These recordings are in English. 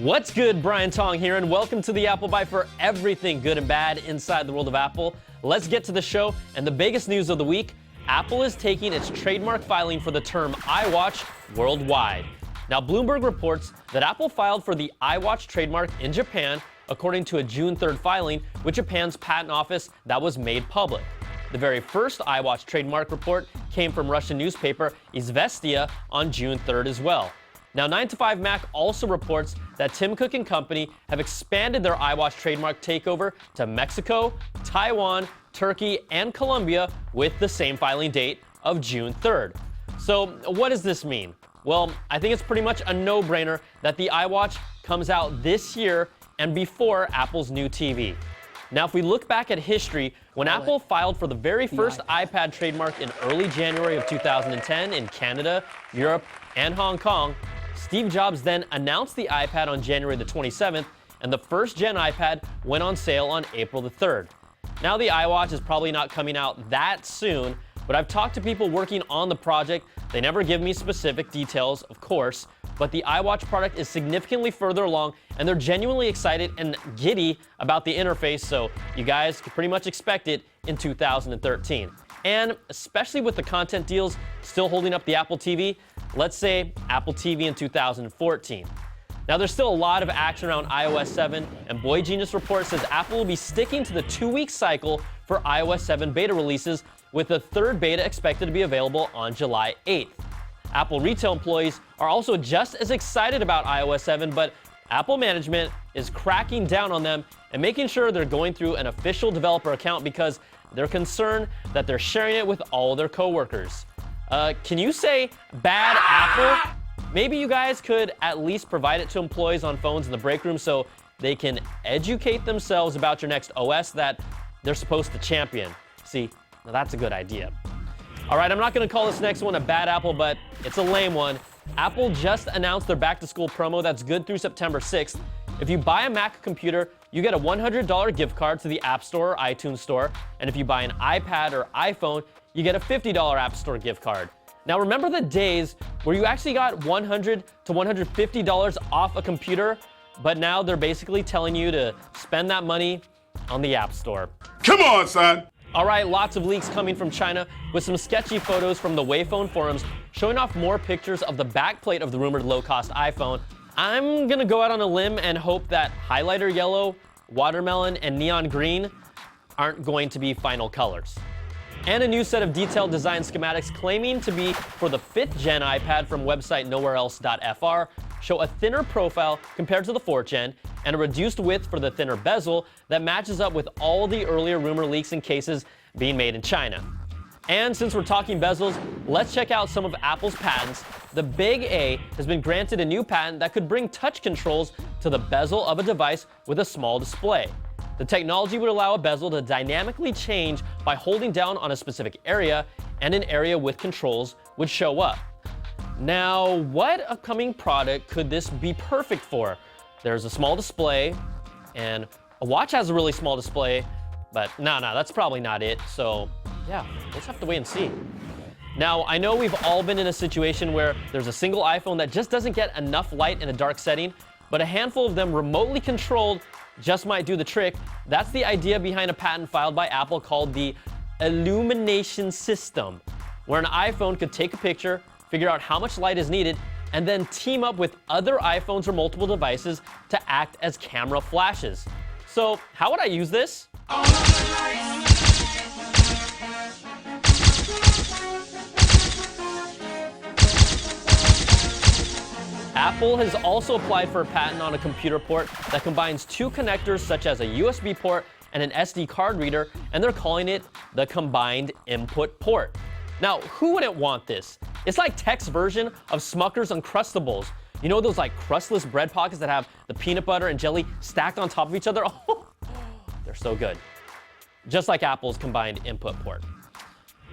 What's good? Brian Tong here, and welcome to the Apple Byte for everything good and bad inside the world of Apple. Let's get to the show, and the biggest news of the week, Apple is taking its trademark filing for the term iWatch worldwide. Now, Bloomberg reports that Apple filed for the iWatch trademark in Japan, according to a June 3rd filing with Japan's patent office that was made public. The very first iWatch trademark report came from Russian newspaper Izvestia on June 3rd as well. Now, 9to5Mac also reports that Tim Cook and company have expanded their iWatch trademark takeover to Mexico, Taiwan, Turkey, and Colombia with the same filing date of June 3rd. So what does this mean? Well, I think it's pretty much a no-brainer that the iWatch comes out this year and before Apple's new TV. Now, if we look back at history, when Apple filed for the very first iPad trademark in early January of 2010 in Canada, Europe, and Hong Kong, Steve Jobs then announced the iPad on January the 27th, and the first-gen iPad went on sale on April the 3rd. Now, the iWatch is probably not coming out that soon, but I've talked to people working on the project. They never give me specific details, of course, but the iWatch product is significantly further along, and they're genuinely excited and giddy about the interface, so you guys can pretty much expect it in 2013. And especially with the content deals still holding up the Apple TV, let's say Apple TV in 2014. Now, there's still a lot of action around iOS 7, and Boy Genius Report says Apple will be sticking to the 2-week cycle for iOS 7 beta releases, with the third beta expected to be available on July 8th. Apple retail employees are also just as excited about iOS 7, but Apple management is cracking down on them and making sure they're going through an official developer account because they're concerned that they're sharing it with all their coworkers. Can you say bad Apple? Maybe you guys could at least provide it to employees on phones in the break room so they can educate themselves about your next OS that they're supposed to champion. See, now that's a good idea. All right, I'm not going to call this next one a bad Apple, but it's a lame one. Apple just announced their back-to-school promo that's good through September 6th. If you buy a Mac computer, you get a $100 gift card to the App Store or iTunes Store. And if you buy an iPad or iPhone, you get a $50 App Store gift card. Now, remember the days where you actually got $100 to $150 off a computer, but now they're basically telling you to spend that money on the App Store. Come on, son! All right, lots of leaks coming from China with some sketchy photos from the Wayphone forums showing off more pictures of the backplate of the rumored low-cost iPhone. I'm gonna go out on a limb and hope that highlighter yellow, watermelon, and neon green aren't going to be final colors. And a new set of detailed design schematics claiming to be for the 5th gen iPad from website nowhereelse.fr show a thinner profile compared to the 4th gen and a reduced width for the thinner bezel that matches up with all the earlier rumor leaks and cases being made in China. And since we're talking bezels, let's check out some of Apple's patents. The Big A has been granted a new patent that could bring touch controls to the bezel of a device with a small display. The technology would allow a bezel to dynamically change by holding down on a specific area, and an area with controls would show up. Now, what upcoming product could this be perfect for? There's a small display, and a watch has a really small display, but no, that's probably not it. So yeah, let's have to wait and see. Now, I know we've all been in a situation where there's a single iPhone that just doesn't get enough light in a dark setting, but a handful of them remotely controlled just might do the trick. That's the idea behind a patent filed by Apple called the Illumination system, where an iPhone could take a picture, figure out how much light is needed, and then team up with other iPhones or multiple devices to act as camera flashes. So how would I use this? Apple has also applied for a patent on a computer port that combines two connectors such as a USB port and an SD card reader, and they're calling it the combined input port. Now, who wouldn't want this? It's like tech's version of Smucker's Uncrustables. You know those like crustless bread pockets that have the peanut butter and jelly stacked on top of each other? Oh, they're so good. Just like Apple's combined input port.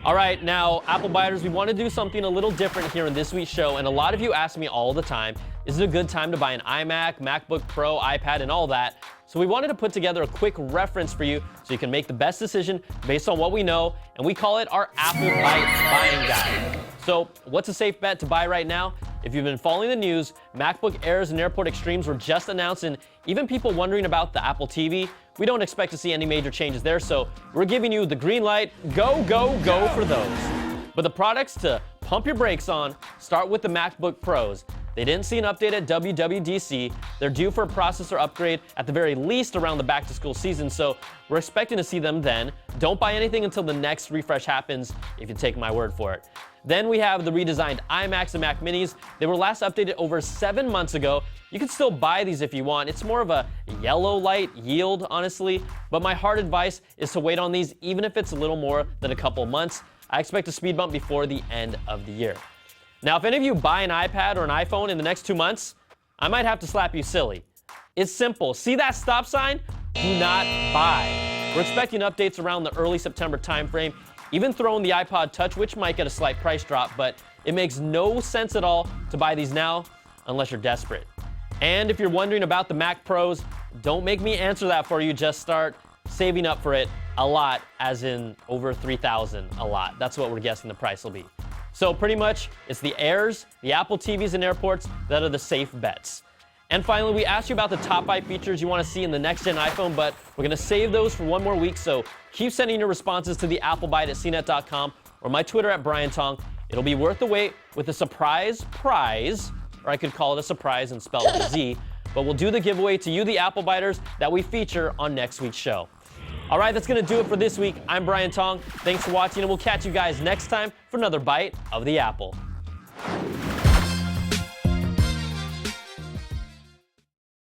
All right, now, Apple Byters, we want to do something a little different here in this week's show, and a lot of you ask me all the time, is it a good time to buy an iMac, MacBook Pro, iPad, and all that? So we wanted to put together a quick reference for you so you can make the best decision based on what we know, and we call it our Apple Byte Buying Guide. So what's a safe bet to buy right now? If you've been following the news, MacBook Airs and AirPort Extremes were just announced, and even people wondering about the Apple TV, we don't expect to see any major changes there, so we're giving you the green light. Go, go, go for those. But the products to pump your brakes on start with the MacBook Pros. They didn't see an update at WWDC. They're due for a processor upgrade at the very least around the back-to-school season, so we're expecting to see them then. Don't buy anything until the next refresh happens, if you take my word for it. Then we have the redesigned iMacs and Mac Minis. They were last updated over 7 months ago. You can still buy these if you want. It's more of a yellow light yield, honestly, but my hard advice is to wait on these even if it's a little more than a couple months. I expect a speed bump before the end of the year. Now, if any of you buy an iPad or an iPhone in the next 2 months, I might have to slap you silly. It's simple. See that stop sign? Do not buy. We're expecting updates around the early September timeframe, even throwing the iPod Touch, which might get a slight price drop, but it makes no sense at all to buy these now unless you're desperate. And if you're wondering about the Mac Pros, don't make me answer that for you. Just start saving up for it a lot, as in over $3,000 a lot. That's what we're guessing the price will be. So pretty much, it's the Airs, the Apple TVs and AirPorts that are the safe bets. And finally, we asked you about the top 5 features you want to see in the next-gen iPhone, but we're going to save those for one more week, so keep sending your responses to the Apple Byte at CNET.com or my Twitter at Brian Tong. It'll be worth the wait with a surprise prize, or I could call it a surprise and spell it with a Z, but we'll do the giveaway to you, the Apple Biters, that we feature on next week's show. All right, that's going to do it for this week. I'm Brian Tong. Thanks for watching, and we'll catch you guys next time for another Bite of the Apple.